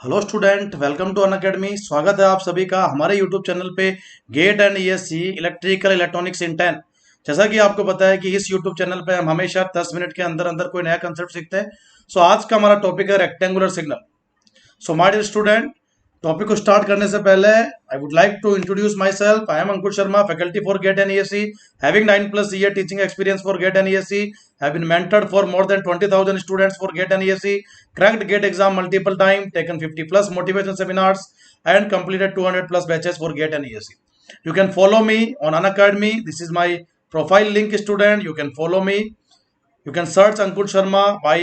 Hello student, welcome to Unacademy. स्वागत है आप सभी का हमारे यूट्यूब चैनल पे GATE and ESE electrical electronics in 10। जैसा कि आपको पता है कि इस यूट्यूब चैनल पे हम हमेशा 10 मिनट के अंदर अंदर कोई नया कंसेप्ट सीखते हैं। सो आज का हमारा टॉपिक है rectangular signal. So my dear student, topic को स्टार्ट करने से पहले I would like to introduce myself. I am Ankur Sharma, faculty for GATE and ESC, having 9+ year teaching experience for GATE and ESC, have been mentored for more than 20,000 students for GATE and ESC, cracked GATE exam multiple time, taken 50+ motivation seminars, and completed 200+ batches for GATE and ESC. You can follow me on Unacademy. This is my profile link, student. You can follow me. You can search Ankur Sharma by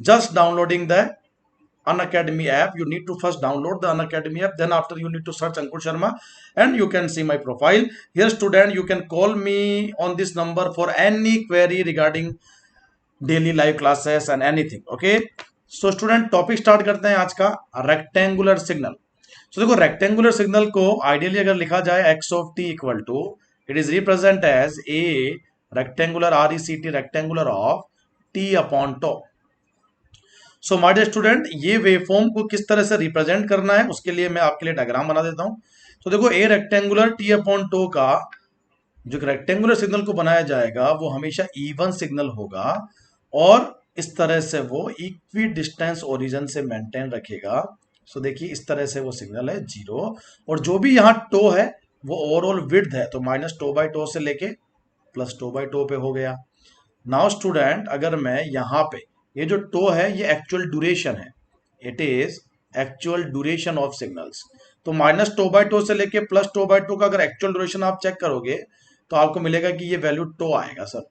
just downloading the Unacademy app. You need to first download the Unacademy app, then after you need to search Ankur Sharma and you can see my profile here. Student, you can call me on this number for any query regarding daily live classes and anything. Okay, so student, topic start करते हैं आज का, rectangular signal. तो देखो, rectangular signal को ideally अगर लिखा जाए x of t equal to, it is represent as a rectangular, RECT rectangular of T upon tau. So my dear student, ये वेवफॉर्म को किस तरह से रिप्रेजेंट करना है उसके लिए मैं आपके लिए डायग्राम बना देता हूं। तो देखो, A rectangular t upon tau का जो रेक्टेंगुलर सिग्नल को बनाया जाएगा वो हमेशा इवन सिग्नल होगा और इस तरह से वो इक्वी डिस्टेंस ओरिजिन से मेंटेन रखेगा। सो देखिए, इस तरह से वो सिग्नल है 0 और जो भी यहाँ टो है वो ओवरऑल विड्थ है, तो -टो/टो से लेके +टो/टो पे हो गया। नाउ स्टूडेंट, अगर मैं यहाँ पे ये जो टो है ये एक्चुअल ड्यूरेशन है, it is actual duration of signals. तो -टो/टो से लेके +टो/टो का अगर एक्चुअल ड्यूरेशन आप चेक करोगे तो आपको मिलेगा कि ये वैल्यू टो आएगा सर।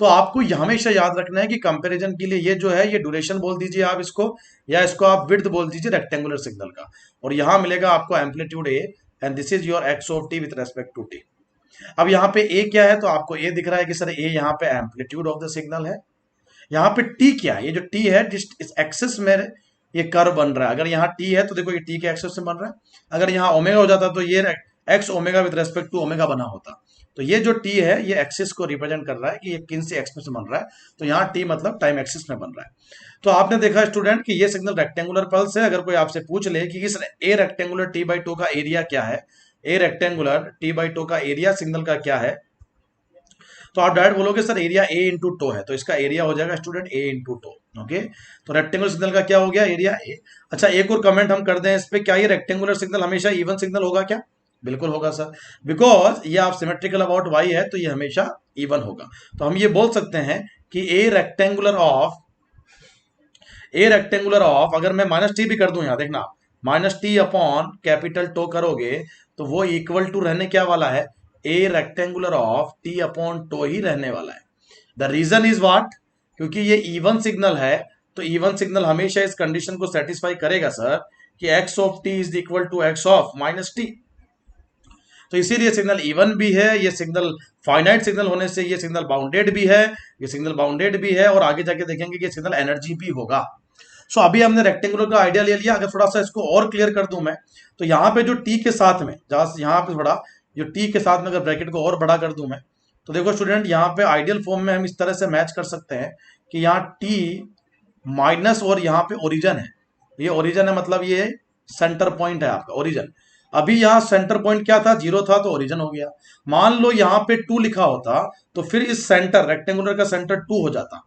तो आपको हमेशा याद रखना है कि कंपैरिजन के लिए ये जो है ये ड्यूरेशन बोल दीजिए आप इसको, या इसको आप विड्थ बोल दीजिए रेक्टेंगुलर सिग्नल का, और यहां मिलेगा आपको amplitude A and this is your x of t with respect to t. अब यहाँ पे ए क्या है, तो आपको ए दिख रहा है कि सर ए यहाँ पे एम्पलीट्यूड ऑफ द सिग्नल है। यहाँ पे टी क्या है, ये जो टी है इस एक्सेस में ये कर्व बन रहा है। अगर यहाँ टी है तो देखो ये टी के एक्सेस से बन रहा है। अगर यहाँ ओमेगा हो जाता तो ये x omega with respect to omega बना होता। तो ये जो टी है ये एक्सिस को रिप्रेजेंट कर रहा है कि ये किन से एक्स में से बन रहा है। तो यहाँ टी मतलब टाइम एक्सिस में बन रहा है। तो आपने देखा स्टूडेंट कि ये सिग्नल रेक्टेंगुलर पल्स है। अगर कोई आपसे पूछ ले कि इस ए रेक्टेंगुलर टी/टो का एरिया क्या है, ए रेक्टेंगुलर टी/टो का एरिया सिग्नल का क्या है, तो आप डायरेक्ट बोलोगे sir area A into tau है, तो इसका एरिया हो जाएगा student A into tau. Okay, तो रेक्टेंगुलर सिग्नल का क्या हो गया, एरिया ए। अच्छा, एक और कमेंट हम कर दें इस पे, क्या ये रेक्टेंगुलर सिग्नल हमेशा इवन सिग्नल होगा क्या? बिल्कुल होगा सर, बिकॉज ये आप सिमेट्रिकल अबाउट वाई है तो ये हमेशा इवन होगा। तो हम ये बोल सकते हैं कि ए रेक्टेंगुलर ऑफ अगर मैं -t भी कर दूं, यहां देखना -t अपॉन कैपिटल टो करोगे तो वो इक्वल टू रहने क्या वाला है, a rectangular of T upon tau ही रहने वाला है। द रीजन इज व्हाट, क्योंकि ये इवन सिग्नल है तो इवन सिग्नल हमेशा इस कंडीशन को सेटिस्फाई करेगा सर कि x of t is equal to x of -t। तो इसीलिए सिग्नल इवन भी है, ये सिग्नल फाइनाइट सिग्नल होने से ये सिग्नल बाउंडेड भी है, ये सिग्नल बाउंडेड भी है और आगे जाके देखेंगे कि सिग्नल एनर्जी भी होगा। सो अभी हमने रेक्टेंगुलर का आइडिया ले लिया। अगर थोड़ा सा इसको और क्लियर कर दूं मैं, तो यहाँ पे जो टी के साथ में यहाँ पे थोड़ा जो टी के साथ में अगर ब्रैकेट को और बड़ा कर दूं मैं, तो देखो स्टूडेंट, यहाँ पे आइडियल फॉर्म में हम इस तरह से मैच कर सकते हैं कि यहाँ टी माइनस और यहाँ पे ओरिजन है, ये ओरिजन है मतलब ये सेंटर पॉइंट है आपका ओरिजन। अभी यहाँ सेंटर पॉइंट क्या था, 0 था तो ओरिजन हो गया। मान लो यहाँ पे 2 लिखा होता तो फिर इस सेंटर रेक्टेंगुलर का सेंटर 2 हो जाता।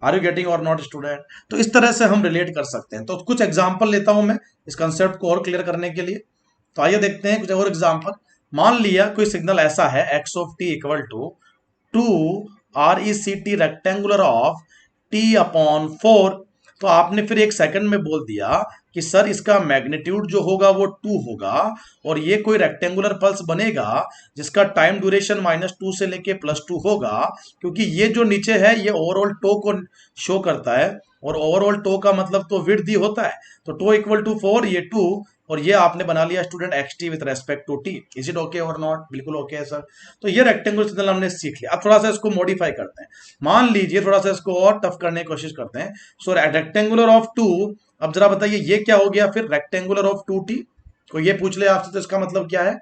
आर यू गेटिंग और नॉट स्टूडेंट? तो इस तरह से हम रिलेट कर सकते हैं। तो कुछ एग्जांपल लेता हूं मैं इस कंसेप्ट को और क्लियर करने के लिए। तो आइए देखते हैं कुछ और एग्जांपल। मान लिया कोई सिग्नल ऐसा है x of t equal to 2 RECT rectangular of T upon 4। तो आपने फिर एक सेकंड में बोल दिया कि सर इसका मैग्नीट्यूड जो होगा वो 2 होगा और ये कोई रेक्टेंगुलर पल्स बनेगा जिसका टाइम ड्यूरेशन -2 से लेके +2 होगा, क्योंकि ये जो नीचे है ये ओवरऑल टो को शो करता है और ओवरऑल टो का मतलब तो विड्थ ही होता है। तो टो इक्वल टू 4, ये 2 और ये आपने बना लिया student xt with respect to t. Is it okay और नॉट? बिल्कुल ओके है सर। तो ये रेक्टेंगुलर सिग्नल हमने सीख लिया। अब थोड़ा सा इसको मॉडिफाई करते हैं। मान लीजिए थोड़ा सा इसको और टफ करने की कोशिश करते हैं। सो रेक्टेंगुलर ऑफ 2, अब जरा बताइए ये क्या हो गया फिर, रेक्टेंगुलर ऑफ 2t। को ये पूछ ले आपसे तो इसका मतलब क्या है?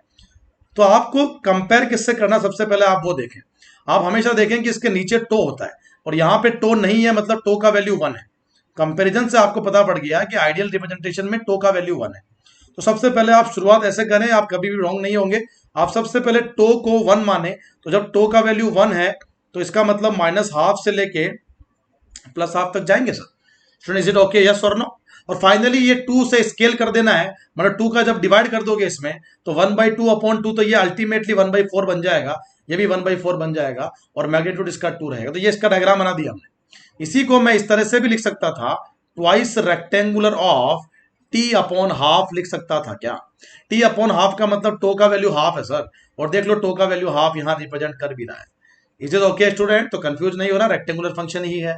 तो आपको कंपेयर किससे करना, सबसे पहले आप वो देखें। आप हमेशा देखें कि इसके नीचे टो होता है और यहाँ पे टो नहीं है मतलब टो का वैल्यू 1 है। कंपैरिजन से आपको पता पड़ गया कि आइडियल रिप्रेजेंटेशन में टो का वैल्यू 1 है। तो सबसे पहले आप शुरुआत ऐसे करें, आप कभी भी रॉन्ग नहीं होंगे। आप सबसे पहले टो को 1 माने, तो जब टो का वैल्यू 1 है तो इसका मतलब -12 से लेके +12 तक जाएंगे sir. Student is it okay, yes और नो? और फाइनली ये 2 से स्केल कर देना है, मतलब 2 का जब डिवाइड कर दोगे इसमें तो 1/2/2, तो ये अल्टीमेटली 1/4 बन जाएगा, ये भी 1/4 बन जाएगा और मैग्नीट्यूड इसका 2 रहेगा। तो ये इसका डायग्राम बना दिया हमने। इसी को मैं इस तरह से भी लिख सकता था, ट्वाइस रेक्टेंगुलर ऑफ t/12 लिख सकता था। क्या t/12 का मतलब टो का वैल्यू हाफ है सर, और देख लो टो का वैल्यू हाफ यहां रिप्रेजेंट कर भी रहा है। Is it okay student? तो कंफ्यूज नहीं हो रहा, रेक्टेंगुलर फंक्शन ही है।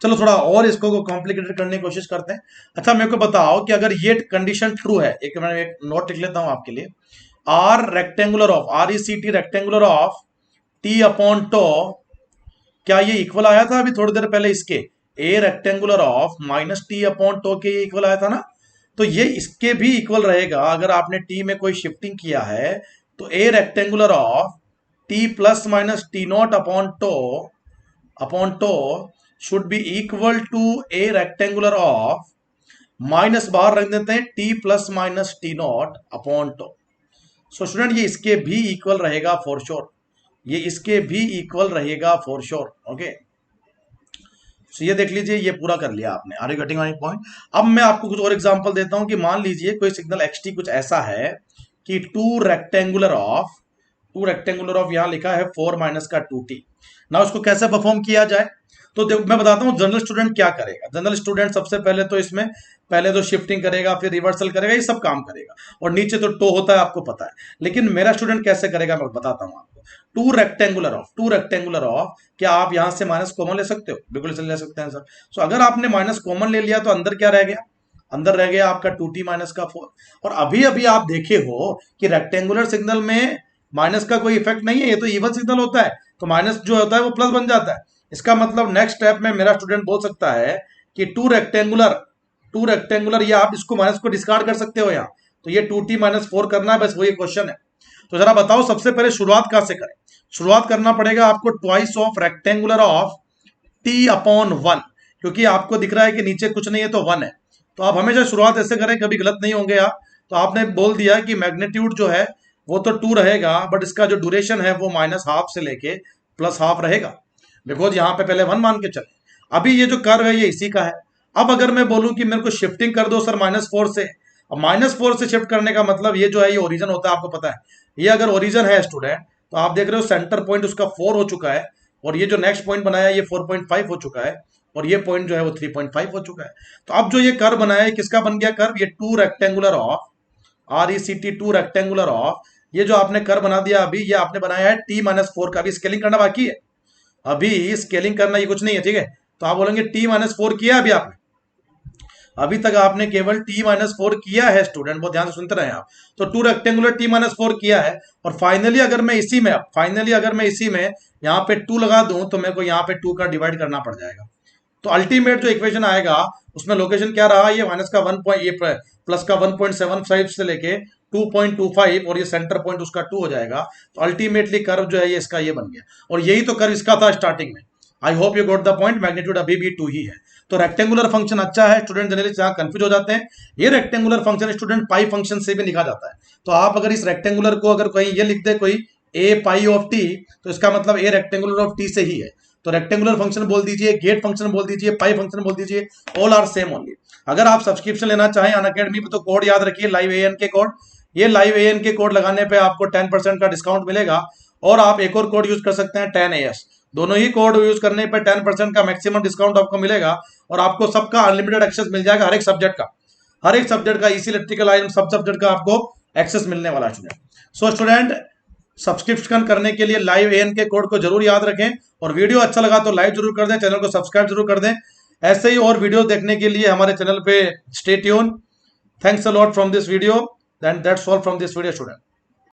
चलो थोड़ा और इसको कॉम्प्लिकेटेड करने की कोशिश करते हैं। अच्छा मेरे को बताओ कि अगर ये कंडीशन ट्रू है, मैं एक नोट लिख लेता हूं आपके लिए, आर rectangular of RECT rectangular of t/टो, क्या ये इक्वल आया था अभी थोड़ी देर पहले इसके ए रेक्टेंगुलर ऑफ -t/टो के इक्वल आया था ना? तो ये इसके भी इक्वल रहेगा। अगर आपने टी में कोई शिफ्टिंग किया है तो ए रेक्टेंगुलर ऑफ t ± t0/टो should be equal to a rectangular of, minus बाहर रख देते हैं, t ± t0/टो। सो स्टूडेंट ये इसके भी इक्वल रहेगा फॉर श्योर, ये इसके भी इक्वल रहेगा फॉर श्योर। ओके, सो ये देख लीजिए, ये पूरा कर लिया आपने। Are you getting my point? अब मैं आपको कुछ और एग्जांपल देता हूं कि मान लीजिए कोई सिग्नल xt कुछ ऐसा है कि 2 रेक्टेंगुलर ऑफ यहां लिखा है 4 - का 2t। ना उसको कैसे परफॉर्म किया जाए, तो मैं बताता हूं जनरल स्टूडेंट क्या करेगा। जनरल स्टूडेंट सबसे पहले तो इसमें पहले तो शिफ्टिंग करेगा, फिर रिवर्सल करेगा, ये सब काम करेगा, और नीचे तो टो होता है आपको पता है। लेकिन मेरा स्टूडेंट कैसे करेगा मैं बताता हूं आपको। 2 रेक्टेंगुलर ऑफ, क्या आप यहां से माइनस कॉमन ले सकते हो? बिल्कुल ले सकते हैं सर। सो अगर आपने माइनस कॉमन ले लिया तो अंदर क्या रह गया? अंदर रह गया आपका 2t - का 4। और अभी अभी आप देखे हो कि रेक्टेंगुलर सिग्नल में माइनस का कोई इफेक्ट नहीं है, ये तो इवन सिग्नल होता है, तो माइनस जो होता है वो प्लस बन जाता है। इसका मतलब नेक्स्ट स्टेप में मेरा स्टूडेंट बोल सकता है कि 2 रेक्टेंगुलर, या आप इसको माइनस को डिस्कार्ड कर सकते हो यहाँ, तो ये 2t - 4 करना है, बस वही क्वेश्चन है। तो जरा बताओ सबसे पहले शुरुआत कहां से करें? शुरुआत करना पड़ेगा आपको twice of rectangular of t/1, क्योंकि आपको दिख रहा है कि नीचे कुछ नहीं है तो 1 है। तो आप हमेशा शुरुआत ऐसे करें, कभी गलत नहीं होंगे आप। तो आपने बोल दिया कि मैग्नीट्यूड जो है वो तो 2 रहेगा, बट इसका जो ड्यूरेशन है वो -12 से लेके +12 रहेगा, बिकॉज यहाँ पे पहले 1 मान के चले। अभी ये जो कर्व है ये इसी का है। अब अगर मैं बोलूं कि मेरे को शिफ्टिंग कर दो सर -4 से, अब -4 से शिफ्ट करने का मतलब ये जो है ये ओरिजिन होता है, आपको पता है। ये अगर ओरिजिन है स्टूडेंट, तो आप देख रहे हो सेंटर पॉइंट उसका 4 हो चुका है, और ये जो नेक्स्ट पॉइंट बनाया ये 4.5 हो चुका है, और ये पॉइंट जो है वो 3.5 हो चुका है। तो अब जो ये कर्व बनाया है किसका बन गया कर्व? ये 2 rectangular of RECT 2 rectangular of, ये जो आपने कर्व बना दिया अभी, ये आपने बनाया है t - 4 का। अभी स्केलिंग करना बाकी है, अभी स्केलिंग करना ये कुछ नहीं है, ठीक है। तो आप बोलेंगे t - 4 किया अभी आपने, अभी तक आपने केवल t - 4 किया है स्टूडेंट, बहुत ध्यान से सुनते रहे आप। तो 2 रेक्टेंगुलर t - 4 किया है, और फाइनली अगर मैं इसी में यहाँ पे 2 लगा दूं तो मेरे को यहाँ पे 2 का डिवाइड करना पड़ जाएगा। तो अल्टीमेट जो इक्वेशन आएगा उसमें लोकेशन क्या रहा? ये माइनस का 1 ये प्लस का 1.75 से लेके 2.25, और ये सेंटर पॉइंट उसका 2 हो जाएगा। तो अल्टीमेटली कर्व जो है ये इसका ये बन गया, और यही तो कर्व इसका था स्टार्टिंग में। I hope you got the point. Magnitude अभी भी 2 ही है। तो रेक्टेंगुलर फंक्शन अच्छा है स्टूडेंट, जनरली जहां कंफ्यूज हो जाते हैं, ये रेक्टेंगुलर फंक्शन स्टूडेंट पाई फंक्शन से भी लिखा जाता है। तो आप अगर इस रेक्टेंगुलर को अगर कहीं ये लिख दे कोई a पाई ऑफ t, तो इसका मतलब a रेक्टेंगुलर ऑफ t से ही है। तो रेक्टेंगुलर फंक्शन बोल दीजिए, गेट फंक्शन बोल दीजिए, पाई फंक्शन बोल दीजिए, ऑल आर सेम ओनली। अगर आप सब्सक्रिप्शन लेना चाहें अनअकैडमी पे तो कोड याद रखिए, लाइव AN के कोड। ये लाइव AN के कोड लगाने पे आपको 10% का डिस्काउंट मिलेगा, और आप एक और कोड यूज कर सकते हैं 10AS। दोनों ही कोड यूज करने पे 10% का मैक्सिमम डिस्काउंट आपको मिलेगा, और आपको सबका अनलिमिटेड एक्सेस मिल जाएगा, हर एक सब्जेक्ट का इसी इलेक्ट्रिकल आइटम सब सब्जेक्ट का आपको एक्सेस मिलने वाला है स्टूडेंट। सो स्टूडेंट सब्सक्रिप्शन करने के लिए लाइव AN के कोड को जरूर याद रखें, और वीडियो अच्छा लगा तो लाइक जरूर कर दें, चैनल को सब्सक्राइब जरूर कर दें। ऐसे ही और वीडियो देखने के लिए हमारे चैनल पे stay tune. Thanks a lot from this video, that's all from this video student.